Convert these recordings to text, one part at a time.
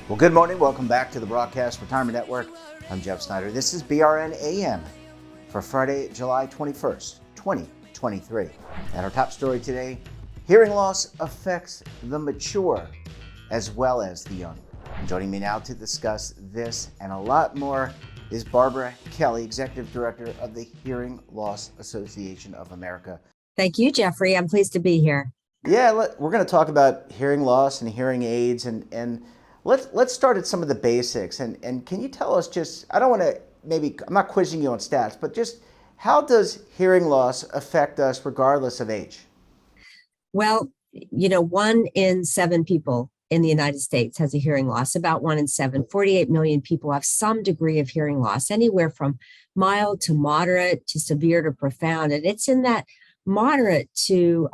Well, good morning. Welcome back to the Broadcast Retirement Network. I'm Jeff Snyder. This is BRN AM for Friday, July 21st, 2023. And our top story today, hearing loss affects the mature as well as the young. And joining me now to discuss this and a lot more is Barbara Kelley, Executive Director of the Hearing Loss Association of America. Thank you, Jeffrey. I'm pleased to be here. Yeah, we're going to talk about hearing loss and hearing aids, and let's start at some of the basics. And can you tell us just, I don't want to, I'm not quizzing you on stats, but just how does hearing loss affect us regardless of age? Well, 1 in 7 people in the United States has a hearing loss. About 1 in 7, 48 million people have some degree of hearing loss, anywhere from mild to moderate to severe to profound. And it's in that moderate to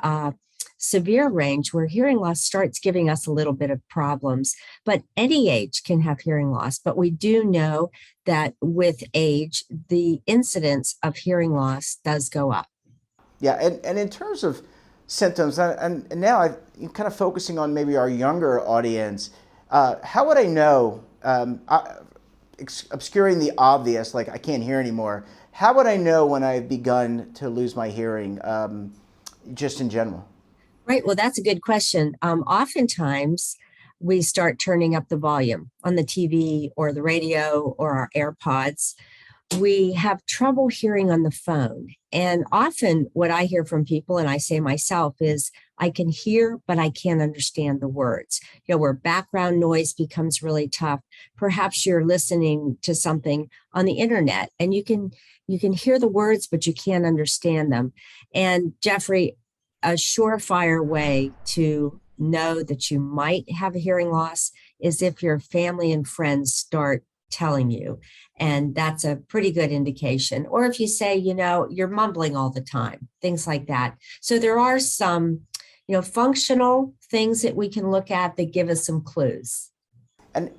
severe range where hearing loss starts giving us a little bit of problems. But any age can have hearing loss. But we do know that with age, the incidence of hearing loss does go up. Yeah, and in terms of symptoms, and now I'm kind of focusing on maybe our younger audience, how would I know, obscuring the obvious, like I can't hear anymore, how would I know when I've begun to lose my hearing, just in general? Right. Well, that's a good question. Oftentimes, we start turning up the volume on the TV or the radio or our AirPods. We have trouble hearing on the phone. And often what I hear from people, and I say myself, is I can hear, but I can't understand the words. Where background noise becomes really tough. Perhaps you're listening to something on the internet and you can hear the words, but you can't understand them. And Jeffrey, a surefire way to know that you might have a hearing loss is if your family and friends start telling you. And that's a pretty good indication. Or if you say, you're mumbling all the time, things like that. So there are some, functional things that we can look at that give us some clues. And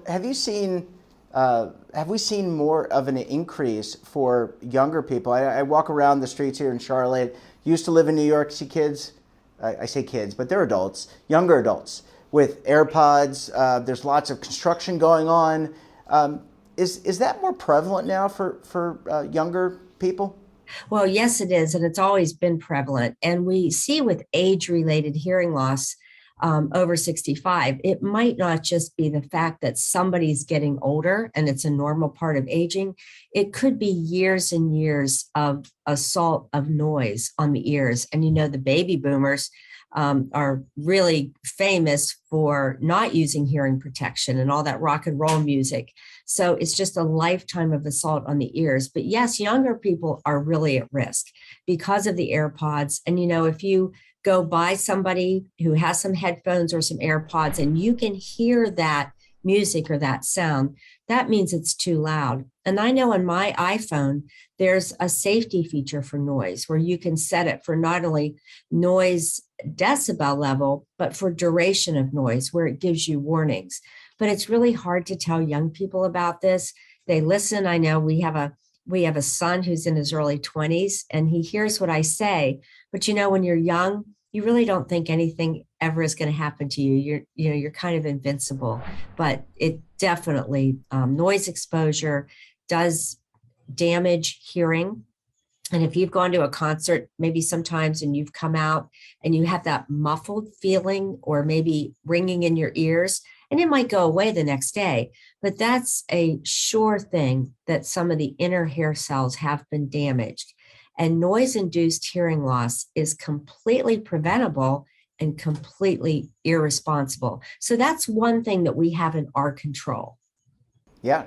have we seen more of an increase for younger people? I walk around the streets here in Charlotte, used to live in New York, see kids, I say kids, but they're adults, younger adults with AirPods. There's lots of construction going on. Is that more prevalent now for younger people? Well, yes, it is. And it's always been prevalent. And we see with age-related hearing loss over 65, it might not just be the fact that somebody's getting older and it's a normal part of aging. It could be years and years of assault of noise on the ears. And the baby boomers are really famous for not using hearing protection and all that rock and roll music. So it's just a lifetime of assault on the ears. But yes, younger people are really at risk because of the AirPods. And, if you go by somebody who has some headphones or some AirPods and you can hear that music or that sound, that means it's too loud. And I know on my iPhone, there's a safety feature for noise where you can set it for not only noise decibel level, but for duration of noise, where it gives you warnings. But it's really hard to tell young people about this. They listen. I know we have a son who's in his early 20s and he hears what I say. But when you're young, you really don't think anything ever is going to happen to you. You're kind of invincible. But it definitely, noise exposure does damage hearing. And if you've gone to a concert, maybe sometimes, and you've come out and you have that muffled feeling or maybe ringing in your ears, and it might go away the next day, but that's a sure thing that some of the inner hair cells have been damaged. And noise-induced hearing loss is completely preventable and completely irresponsible. So that's one thing that we have in our control. Yeah,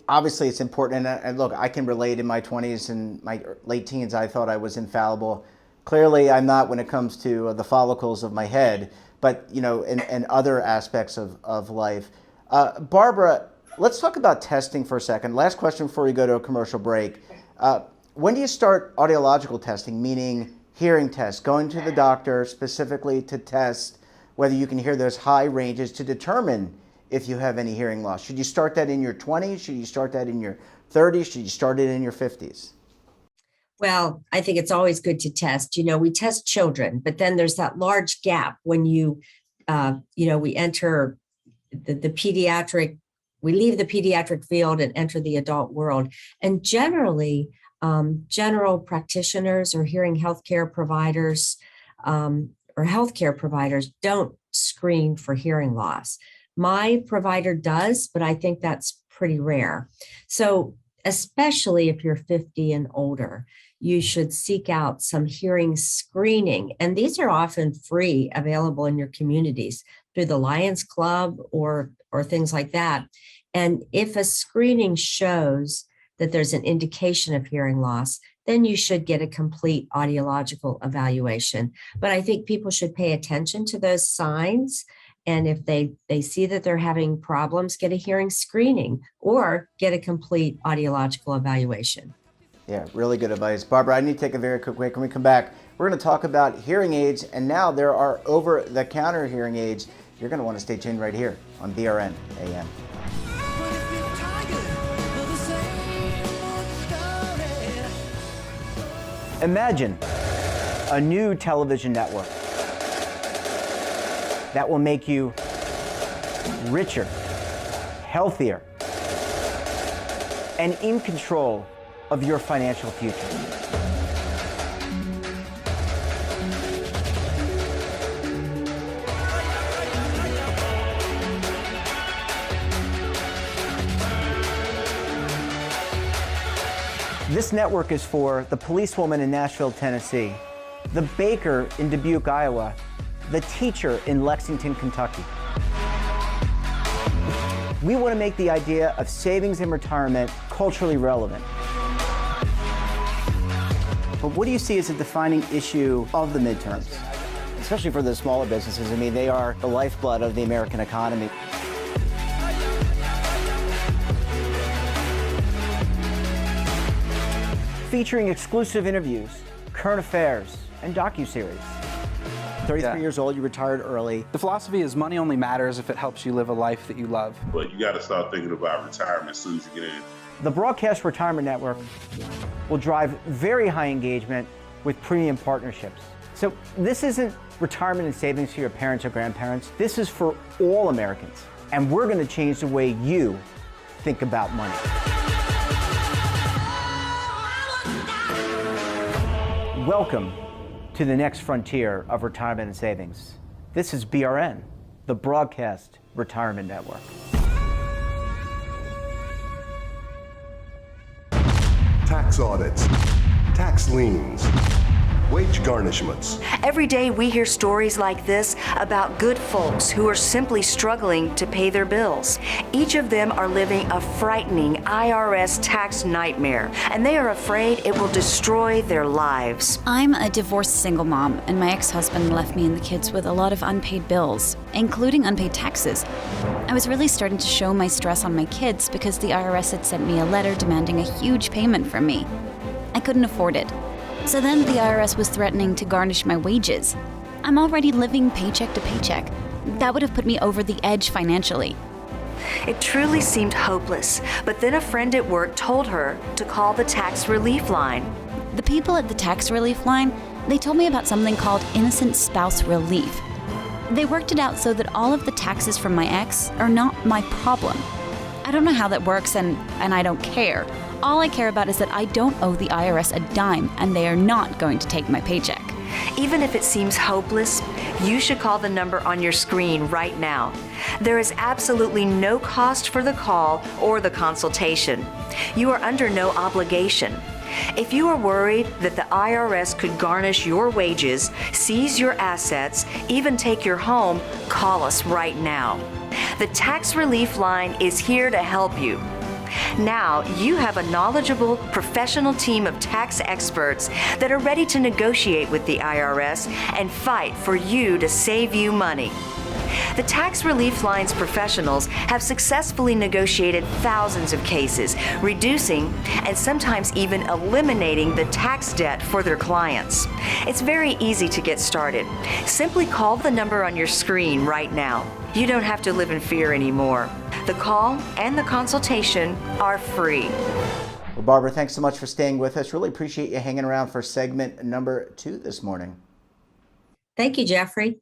obviously it's important. And look, I can relate. In my 20s and my late teens, I thought I was infallible. Clearly, I'm not when it comes to the follicles of my head, but and other aspects of life. Barbara, let's talk about testing for a second. Last question before we go to a commercial break. When do you start audiological testing, meaning hearing tests, going to the doctor specifically to test whether you can hear those high ranges to determine if you have any hearing loss? Should you start that in your 20s? Should you start that in your 30s? Should you start it in your 50s? Well, I think it's always good to test. We test children, but then there's that large gap when we enter the pediatric, we leave the pediatric field and enter the adult world. And generally, general practitioners or hearing healthcare providers don't screen for hearing loss. My provider does, but I think that's pretty rare. So especially if you're 50 and older, you should seek out some hearing screening. And these are often free, available in your communities through the Lions Club or things like that. And if a screening shows that there's an indication of hearing loss, then you should get a complete audiological evaluation. But I think people should pay attention to those signs. And if they see that they're having problems, get a hearing screening or get a complete audiological evaluation. Yeah, really good advice. Barbara, I need to take a very quick break. When we come back, we're going to talk about hearing aids, and now there are over-the-counter hearing aids. You're going to want to stay tuned right here on BRN AM. Imagine a new television network that will make you richer, healthier, and in control of your financial future. This network is for the policewoman in Nashville, Tennessee, the baker in Dubuque, Iowa, the teacher in Lexington, Kentucky. We want to make the idea of savings and retirement culturally relevant. But what do you see as a defining issue of the midterms, especially for the smaller businesses? I mean, they are the lifeblood of the American economy. Featuring exclusive interviews, current affairs, and docuseries. 33 years old, you retired early. The philosophy is money only matters if it helps you live a life that you love. But you got to start thinking about retirement as soon as you get in. The Broadcast Retirement Network will drive very high engagement with premium partnerships. So this isn't retirement and savings for your parents or grandparents. This is for all Americans. And we're going to change the way you think about money. Welcome to the next frontier of retirement and savings. This is BRN, the Broadcast Retirement Network. Tax audits, tax liens, wage garnishments. Every day we hear stories like this about good folks who are simply struggling to pay their bills. Each of them are living a frightening IRS tax nightmare, and they are afraid it will destroy their lives. I'm a divorced single mom, and my ex-husband left me and the kids with a lot of unpaid bills, including unpaid taxes. I was really starting to show my stress on my kids because the IRS had sent me a letter demanding a huge payment from me. I couldn't afford it. So then the IRS was threatening to garnish my wages. I'm already living paycheck to paycheck. That would have put me over the edge financially. It truly seemed hopeless, but then a friend at work told her to call the tax relief line. The people at the tax relief line, they told me about something called innocent spouse relief. They worked it out so that all of the taxes from my ex are not my problem. I don't know how that works, and I don't care. All I care about is that I don't owe the IRS a dime, and they are not going to take my paycheck. Even if it seems hopeless, you should call the number on your screen right now. There is absolutely no cost for the call or the consultation. You are under no obligation. If you are worried that the IRS could garnish your wages, seize your assets, even take your home, call us right now. The Tax Relief Line is here to help you. Now you have a knowledgeable, professional team of tax experts that are ready to negotiate with the IRS and fight for you to save you money. The Tax Relief Line's professionals have successfully negotiated thousands of cases, reducing and sometimes even eliminating the tax debt for their clients. It's very easy to get started. Simply call the number on your screen right now. You don't have to live in fear anymore. The call and the consultation are free. Well, Barbara, thanks so much for staying with us. Really appreciate you hanging around for segment number 2 this morning. Thank you, Jeffrey.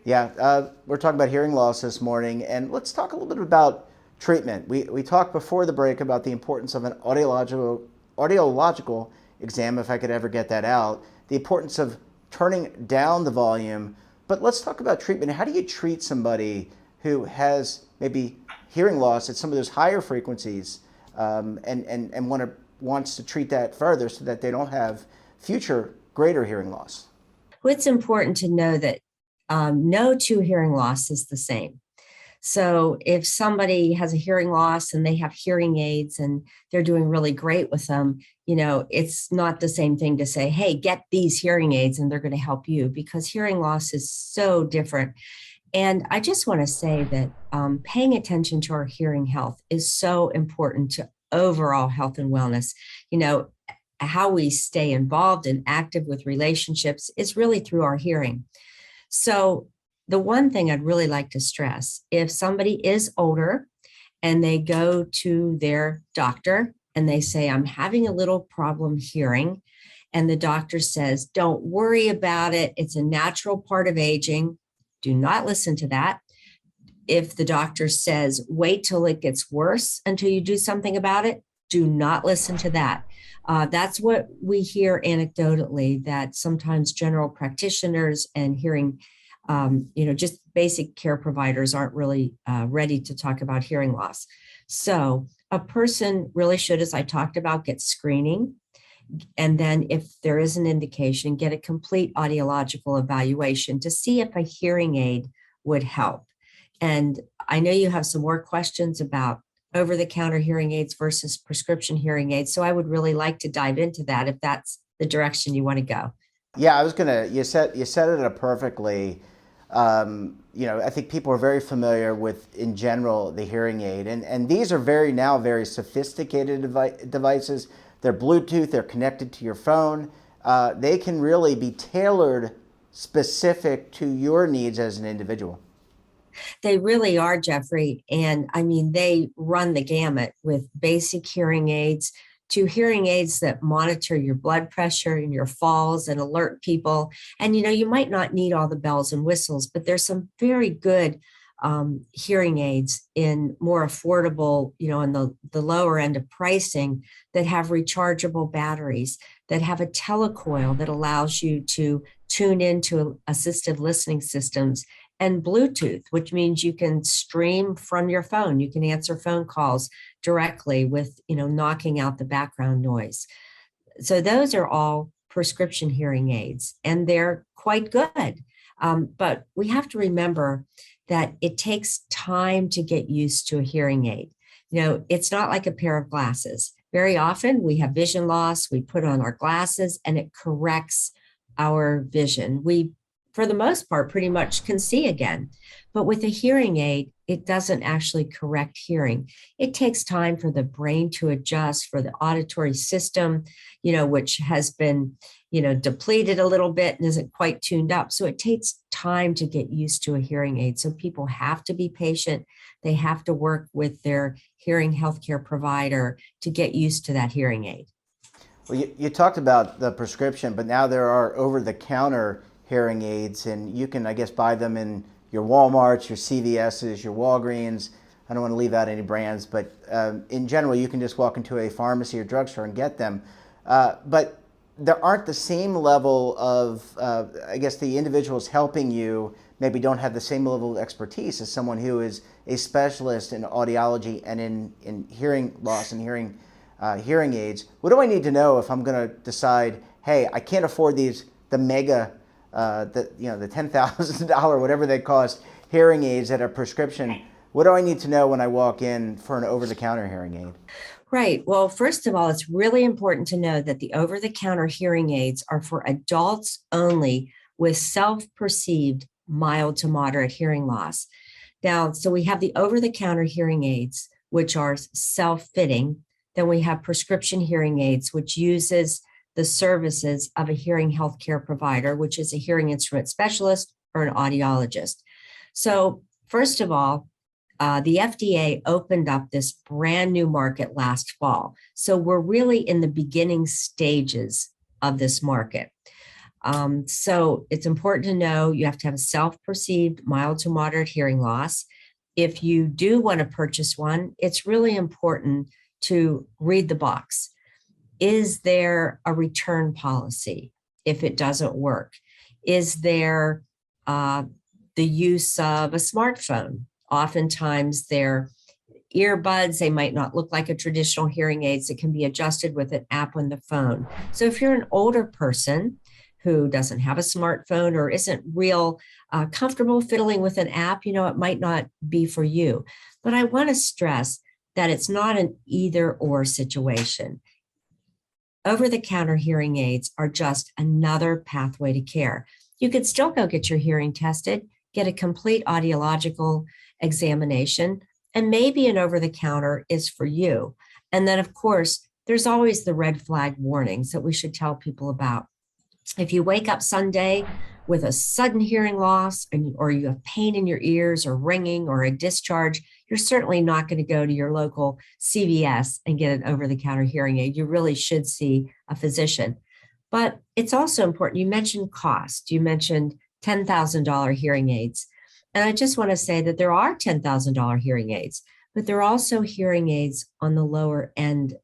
Yeah, we're talking about hearing loss this morning, and let's talk a little bit about treatment. We talked before the break about the importance of an audiological exam, if I could ever get that out, the importance of turning down the volume. But let's talk about treatment. How do you treat somebody who has maybe hearing loss at some of those higher frequencies and wants to treat that further so that they don't have future greater hearing loss? Well, it's important to know that no two hearing loss is the same. So if somebody has a hearing loss and they have hearing aids and they're doing really great with them, it's not the same thing to say, hey, get these hearing aids and they're going to help you, because hearing loss is so different. And I just want to say that paying attention to our hearing health is so important to overall health and wellness. How we stay involved and active with relationships is really through our hearing. So the one thing I'd really like to stress, if somebody is older and they go to their doctor and they say, I'm having a little problem hearing, and the doctor says, don't worry about it, it's a natural part of aging, do not listen to that. If the doctor says, wait till it gets worse until you do something about it, do not listen to that. That's what we hear anecdotally, that sometimes general practitioners and hearing, just basic care providers aren't really ready to talk about hearing loss. So a person really should, as I talked about, get screening. And then if there is an indication, get a complete audiological evaluation to see if a hearing aid would help. And I know you have some more questions about over-the-counter hearing aids versus prescription hearing aids. So I would really like to dive into that if that's the direction you want to go. Yeah, you said it up perfectly. I think people are very familiar with, in general, the hearing aid. And these are very sophisticated devices. They're Bluetooth, they're connected to your phone. They can really be tailored specific to your needs as an individual. They really are, Jeffrey. And I mean, they run the gamut with basic hearing aids to hearing aids that monitor your blood pressure and your falls and alert people. And, you might not need all the bells and whistles, but there's some very good hearing aids in more affordable, in the lower end of pricing, that have rechargeable batteries, that have a telecoil that allows you to tune into assistive listening systems, and Bluetooth, which means you can stream from your phone. You can answer phone calls directly with, knocking out the background noise. So those are all prescription hearing aids, and they're quite good. But we have to remember that it takes time to get used to a hearing aid. It's not like a pair of glasses. Very often we have vision loss, we put on our glasses and it corrects our vision. We, for the most part, pretty much can see again. But with a hearing aid, it doesn't actually correct hearing. It takes time for the brain to adjust, for the auditory system, which has been, depleted a little bit and isn't quite tuned up. So it takes time to get used to a hearing aid. So people have to be patient. They have to work with their hearing healthcare provider to get used to that hearing aid. Well, you talked about the prescription, but now there are over-the-counter hearing aids, and you can, I guess, buy them in your Walmarts, your CVS's, your Walgreens. I don't want to leave out any brands, but in general, you can just walk into a pharmacy or drugstore and get them. But there aren't the same level of, I guess, the individuals helping you maybe don't have the same level of expertise as someone who is a specialist in audiology and in hearing loss and hearing aids. What do I need to know if I'm going to decide, hey, I can't afford the mega, the $10,000, whatever they cost, hearing aids that are prescription? What do I need to know when I walk in for an over-the-counter hearing aid? Right. Well, first of all, it's really important to know that the over-the-counter hearing aids are for adults only with self-perceived mild to moderate hearing loss. Now, so we have the over-the-counter hearing aids, which are self-fitting. Then we have prescription hearing aids, which uses the services of a hearing healthcare provider, which is a hearing instrument specialist or an audiologist. So first of all, the FDA opened up this brand new market last fall. So we're really in the beginning stages of this market. So it's important to know you have to have a self-perceived mild to moderate hearing loss. If you do want to purchase one, it's really important to read the box. Is there a return policy if it doesn't work? Is there the use of a smartphone? Oftentimes they're earbuds. They might not look like a traditional hearing aids. It can be adjusted with an app on the phone. So if you're an older person who doesn't have a smartphone or isn't real comfortable fiddling with an app, it might not be for you. But I want to stress that it's not an either or situation. Over-the-counter hearing aids are just another pathway to care. You could still go get your hearing tested, get a complete audiological examination, and maybe an over-the-counter is for you. And then, of course, there's always the red flag warnings that we should tell people about. If you wake up Sunday with a sudden hearing loss or you have pain in your ears or ringing or a discharge, you're certainly not going to go to your local CVS and get an over-the-counter hearing aid. You really should see a physician. But it's also important. You mentioned cost. You mentioned $10,000 hearing aids. And I just want to say that there are $10,000 hearing aids, but there are also hearing aids on the lower end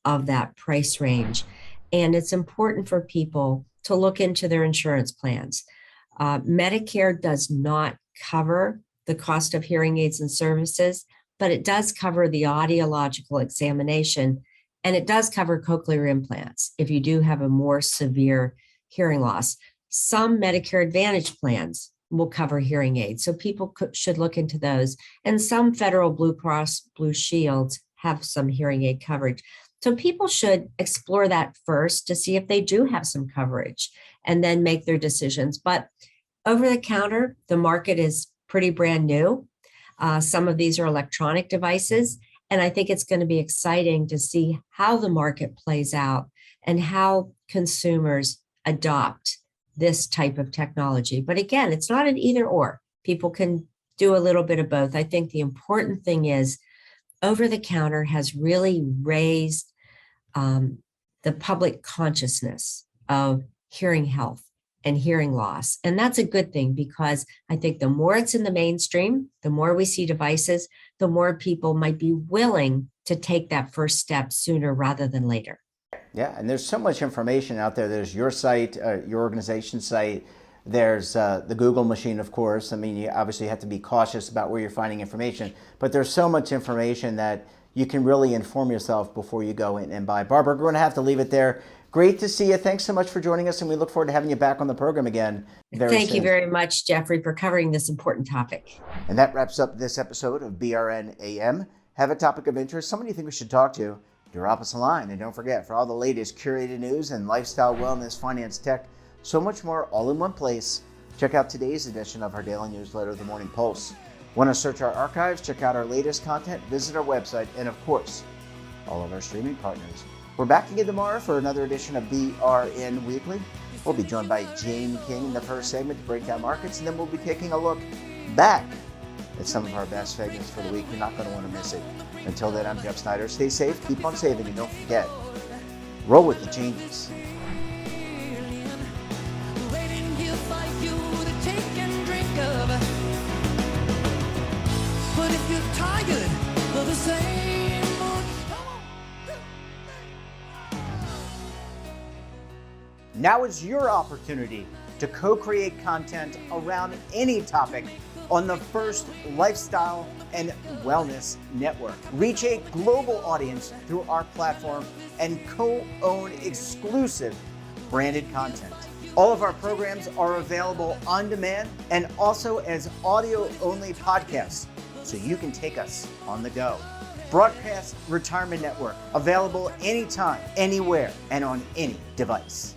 of that price range. And it's important for people to look into their insurance plans. Medicare does not cover the cost of hearing aids and services, but it does cover the audiological examination, and it does cover cochlear implants if you do have a more severe hearing loss. Some Medicare Advantage plans will cover hearing aids, so people should look into those. And some federal Blue Cross Blue Shields have some hearing aid coverage. So people should explore that first to see if they do have some coverage and then make their decisions. But over the counter, the market is pretty brand new. Some of these are electronic devices, and I think it's going to be exciting to see how the market plays out and how consumers adopt this type of technology. But again, it's not an either or. People can do a little bit of both. I think the important thing is over the counter has really raised the public consciousness of hearing health and hearing loss. And that's a good thing, because I think the more it's in the mainstream, the more we see devices, the more people might be willing to take that first step sooner rather than later. Yeah, and there's so much information out there. There's your site, your organization's site. There's the Google machine, of course. I mean, you obviously have to be cautious about where you're finding information, but there's so much information that you can really inform yourself before you go in and buy. Barbara, we're going to have to leave it there. Great to see you. Thanks so much for joining us, and we look forward to having you back on the program again very soon. Thank you very much, Jeffrey, for covering this important topic. And that wraps up this episode of BRN AM. Have a topic of interest, someone you think we should talk to, drop us a line. And don't forget, for all the latest curated news and lifestyle, wellness, finance, tech, so much more all in one place, check out today's edition of our daily newsletter, The Morning Pulse. Want to search our archives, check out our latest content, visit our website, and of course, all of our streaming partners. We're back again tomorrow for another edition of BRN Weekly. We'll be joined by Jane King in the first segment to break down markets, and then we'll be taking a look back at some of our best segments for the week. You're not going to want to miss it. Until then, I'm Jeff Snyder. Stay safe, keep on saving, and don't forget, roll with the changes. But if you're tired of the same old... Now is your opportunity to co-create content around any topic on the First Lifestyle and Wellness Network. Reach a global audience through our platform and co-own exclusive branded content. All of our programs are available on demand and also as audio-only podcasts, so you can take us on the go. Broadcast Retirement Network, available anytime, anywhere, and on any device.